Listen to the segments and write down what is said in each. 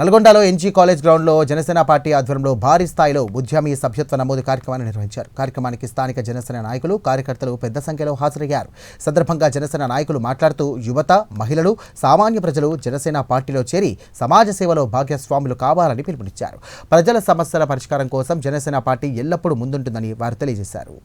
నల్గొండలో NG college గ్రౌండ్లో Janasena party ఆధ్వర్యంలో భారీ స్థాయిలో ఉద్యమీ సభ్యత్వ నమోదు కార్యక్రమాన్ని నిర్వహించారు. కార్యక్రమానికి స్థానిక జనసేన నాయకులు, కార్యకర్తలు పెద్ద సంఖ్యలో హాజరయ్యారు. సందర్భంగా జనసేన నాయకులు మాట్లాడుతూ యువత, మహిళలు, సామాన్య ప్రజలు జనసేన పార్టీలో చేరి సమాజ సేవలో భాగస్వాములు కావాలని పిలుపునిచ్చారు. ప్రజల సమస్యల పరిష్కారం కోసం జనసేన పార్టీ ఎల్లప్పుడూ ముందుంటుందని వారు తెలియజేశారు.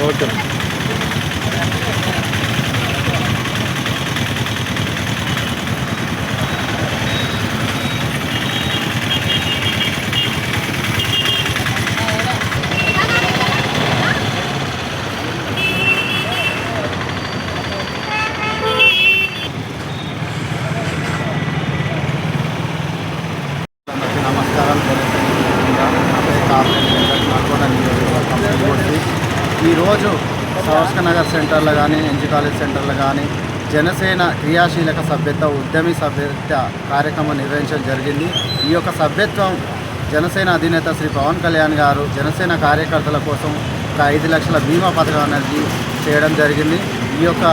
ఓకే. నమస్కారం. ఈరోజు సవర్స్క నగర్ సెంటర్లో కానీ, ఎన్జీ కాలేజ్ సెంటర్లో కానీ జనసేన క్రియాశీలక సభ్యత్వ, ఉద్యమీ సభ్యత్వ కార్యక్రమం నిర్వహించడం జరిగింది. ఈ యొక్క సభ్యత్వం జనసేన అధినేత శ్రీ పవన్ కళ్యాణ్ గారు జనసేన కార్యకర్తల కోసం ఒక 5 లక్షల బీమా పథకం అనేది చేయడం జరిగింది. ఈ యొక్క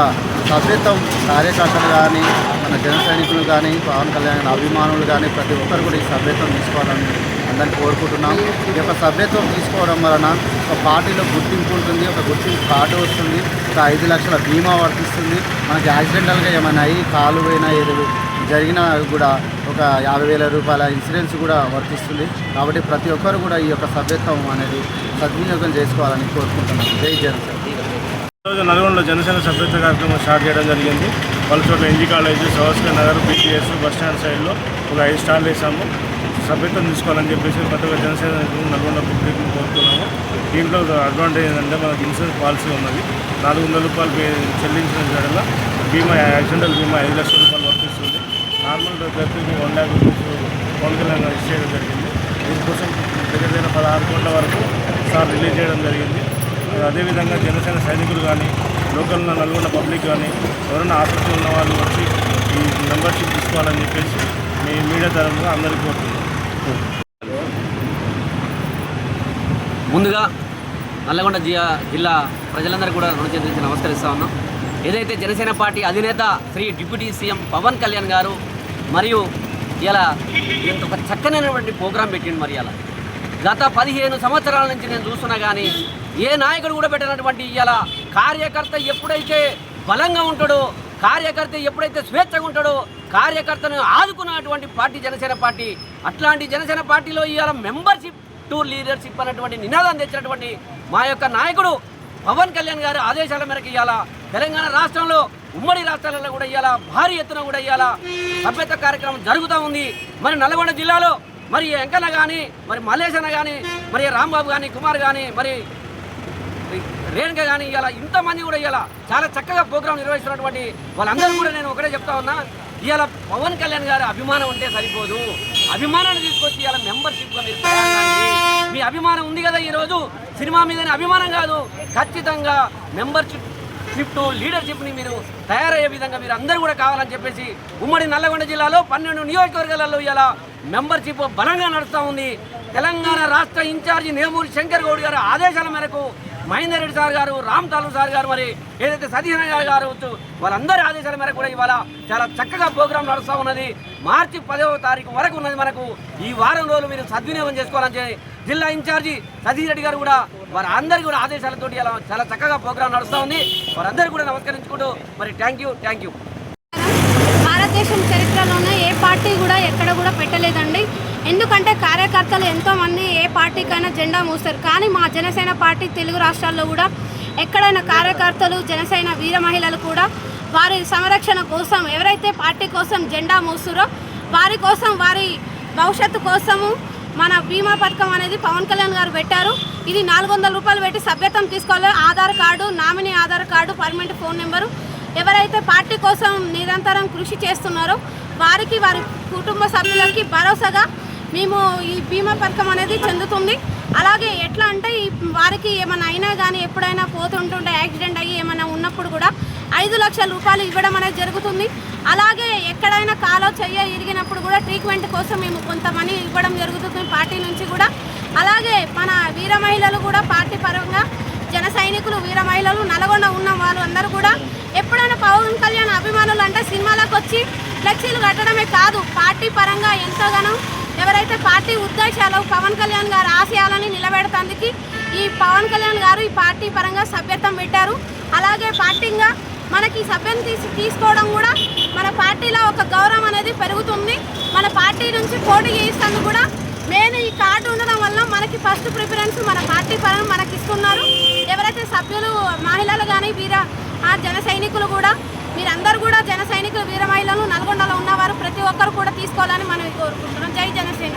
సభ్యత్వం కార్యకర్తలు కానీ, మన జన సైనికులు కానీ, పవన్ కళ్యాణ్ అభిమానులు కానీ ప్రతి ఒక్కరు కూడా ఈ సభ్యత్వం తీసుకోవాలని అందరినీ కోరుకుంటున్నాం. ఈ యొక్క సభ్యత్వం తీసుకోవడం వలన ఒక పార్టీలో గుర్తింపు ఉంటుంది, ఒక గుర్తింపు కార్డు వస్తుంది, ఒక 5 లక్షల బీమా వర్తిస్తుంది. మనకి యాక్సిడెంటల్గా ఏమైనా అయ్యి కాలు పోయినా ఏదో జరిగినా కూడా ఒక 50,000 రూపాయల ఇన్సూరెన్స్ కూడా వర్తిస్తుంది. కాబట్టి ప్రతి ఒక్కరు కూడా ఈ యొక్క సభ్యత్వం అనేది సద్వినియోగం చేసుకోవాలని కోరుకుంటున్నాం. జై జనసేన. ఈరోజు నల్గొండలో జనసేన సభ్యత్వ కార్యక్రమం స్టార్ట్ చేయడం జరిగింది. వాళ్ళ చోట ఎన్జీ కాలేజ్, సవర్స్క నగర్, బీటీఎస్, బస్టాండ్ సైడ్లో ఒక 5 స్టార్లు వేసాము. సభ్యత్వం తీసుకోవాలని చెప్పేసి ప్రతి ఒక్క జనసేన నల్గొండ పబ్లిక్ని కోరుతున్నాము. దీంట్లో అడ్వాంటేజ్ ఏంటంటే మనకి ఇన్సూరెన్స్ పాలసీ ఉన్నది. 400 రూపాయలు చెల్లించిన వల్ల బీమా, యాక్సిడెంటల్ బీమా 5 లక్షల రూపాయలు వర్తిస్తుంది. నార్మల్ వ్యక్తికి 1 lakh rupees Pavan Kalyan issue చేయడం జరిగింది. దీనికోసం దగ్గర 16 కోట్ల వరకు సార్ రిలీజ్ చేయడం జరిగింది. అదేవిధంగా జనసేన సైనికులు కానీ, లోకల్ నల్గొండ పబ్లిక్ కానీ ఎవరైనా ఆసక్తి ఉన్న వాళ్ళు వచ్చి ఈ మెంబర్షిప్ తీసుకోవాలని చెప్పేసి మీ మీడియా తరఫున అందరికీ కోరుతున్నాం. ముందుగా నల్లగొండ జిల్లా ప్రజలందరూ కూడా రుణచేతులకి నమస్కరిస్తా ఉన్నాం. ఏదైతే జనసేన పార్టీ అధినేత శ్రీ డిప్యూటీ సీఎం పవన్ కళ్యాణ్ గారు మరియు ఇలా ఇంత ఒక చక్కనైనటువంటి ప్రోగ్రాం పెట్టిండు. మరి ఇలా గత 15 సంవత్సరాల నుంచి నేను చూస్తున్నా కానీ ఏ నాయకుడు కూడా పెట్టినటువంటి ఇలా కార్యకర్త ఎప్పుడైతే బలంగా ఉంటాడో, కార్యకర్త ఎప్పుడైతే స్వేచ్ఛగా ఉంటాడో, కార్యకర్తను ఆదుకున్నటువంటి పార్టీ జనసేన పార్టీ. అట్లాంటి జనసేన పార్టీలో ఇవాళ మెంబర్షిప్ టు లీడర్షిప్ అన్నటువంటి నినాదం తెచ్చినటువంటి మా యొక్క నాయకుడు పవన్ కళ్యాణ్ గారు ఆదేశాల మేరకు ఇవాళ తెలంగాణ రాష్ట్రంలో, ఉమ్మడి రాష్ట్రాలలో కూడా ఇవాళ భారీ ఎత్తున కూడా ఇవాళ సభ్యత్వ కార్యక్రమం జరుగుతూ ఉంది. మరి నల్గొండ జిల్లాలో మరి వెంకన్న కానీ, మరి మల్లేశన్న కానీ, మరి రాంబాబు కానీ, కుమార్ కానీ, మరి రేణుక కానీ ఇవాళ ఇంతమంది కూడా ఇవాళ చాలా చక్కగా ప్రోగ్రాం నిర్వహిస్తున్నటువంటి వాళ్ళందరూ కూడా నేను ఒకటే చెప్తా ఉన్నా, ఇవాళ పవన్ కళ్యాణ్ గారు అభిమానం ఉంటే సరిపోదు, అభిమానాన్ని తీసుకొచ్చి ఇవాళ మెంబర్షిప్గా మీరు తయారు. మీ అభిమానం ఉంది కదా, ఈరోజు సినిమా మీదనే అభిమానం కాదు, ఖచ్చితంగా మెంబర్షిప్ టు లీడర్షిప్ని మీరు తయారయ్యే విధంగా మీరు అందరూ కూడా కావాలని చెప్పేసి ఉమ్మడి నల్లగొండ జిల్లాలో 12 నియోజకవర్గాలలో ఇలా మెంబర్షిప్ బలంగా నడుస్తూ ఉంది. తెలంగాణ రాష్ట్ర ఇన్ఛార్జి నేమూరి శంకర్ గౌడ్ గారు ఆదేశాల మేరకు మహేందర్ రెడ్డి సార్ గారు, రామ్ తాలూర్ సార్ గారు, మరి ఏదైతే సతీష్ గారు వాళ్ళందరి ఆదేశాల మేరకు కూడా ఇవాళ చాలా చక్కగా ప్రోగ్రాం నడుస్తూ ఉన్నది. మార్చి 10వ తారీఖు వరకు ఉన్నది మనకు. ఈ వారం రోజులు మీరు సద్వినియోగం చేసుకోవాలని జిల్లా ఇన్ఛార్జి సతీష్ రెడ్డి గారు కూడా వారి అందరికీ కూడా ఆదేశాలతోటి ఇలా చాలా చక్కగా ప్రోగ్రాం నడుస్తూ ఉంది. వారందరికీ కూడా నమస్కరించుకుంటూ మరి థ్యాంక్ యూ. భారతదేశం చరిత్రలోనే ఏ పార్టీ కూడా ఎక్కడ కూడా పెట్టలేదండి. ఎందుకంటే కార్యకర్తలు ఎంతోమంది ఏ పార్టీకైనా జెండా మూస్తారు, కానీ మా జనసేన పార్టీ తెలుగు రాష్ట్రాల్లో కూడా ఎక్కడైనా కార్యకర్తలు, జనసేన వీర మహిళలు కూడా వారి సంరక్షణ కోసం ఎవరైతే పార్టీ కోసం జెండా మూస్తారో వారి కోసం వారి భవిష్యత్తు కోసము మన బీమా పథకం అనేది పవన్ కళ్యాణ్ గారు పెట్టారు. ఇది 400 రూపాయలు పెట్టి సభ్యత్వం తీసుకోవాలి. Aadhaar card, nominee Aadhaar card, permanent phone number. ఎవరైతే పార్టీ కోసం నిరంతరం కృషి చేస్తున్నారో వారికి, వారి కుటుంబ సభ్యులకి భరోసాగా మేము ఈ బీమా పథకం అనేది చెందుతుంది. అలాగే ఎట్లా అంటే వారికి ఏమైనా అయినా కానీ ఎప్పుడైనా పోతుంటుంటే యాక్సిడెంట్ అయ్యి ఏమైనా ఉన్నప్పుడు కూడా 5 లక్షల రూపాయలు ఇవ్వడం అనేది జరుగుతుంది. అలాగే ఎక్కడైనా కాలో చెయ్య ఇరిగినప్పుడు కూడా ట్రీట్మెంట్ కోసం మేము కొంత మనీ ఇవ్వడం జరుగుతుంది పార్టీ నుంచి కూడా. అలాగే మన వీర మహిళలు కూడా పార్టీ పరంగా జన సైనికులు, వీర మహిళలు, నల్గొండ ఉన్న వాళ్ళు అందరూ కూడా ఎప్పుడైనా పవన్ కళ్యాణ్ అభిమానులు అంటే సినిమాలకు వచ్చి ఫ్లెక్సీలు కట్టడమే కాదు, పార్టీ పరంగా ఎంతగానో ఎవరైతే పార్టీ ఉద్దేశాలు పవన్ కళ్యాణ్ గారు ఆశయాలని నిలబెడతానికి ఈ పవన్ కళ్యాణ్ గారు ఈ పార్టీ పరంగా సభ్యత్వం పెట్టారు. అలాగే పార్టీగా మనకి సభ్యం తీసుకోవడం కూడా మన పార్టీలో ఒక గౌరవం అనేది పెరుగుతుంది. మన పార్టీ నుంచి పోటీ చేయిస్తాను కూడా మెయిన్ ఈ కార్డు ఉండడం వల్ల మనకి ఫస్ట్ ప్రిఫరెన్స్ మన పార్టీ పరంగా మనకి ఇస్తున్నారు. ఎవరైతే సభ్యులు మహిళలు కానీ జన సైనికులు కూడా మీరందరూ కూడా జన సైనికులు, వీర మహిళలు, నల్గొండలో ఉన్నవారు ప్రతి ఒక్కరు కూడా తీసుకోవాలని మనం కోరుకుంటున్నాం. జై జనసేన.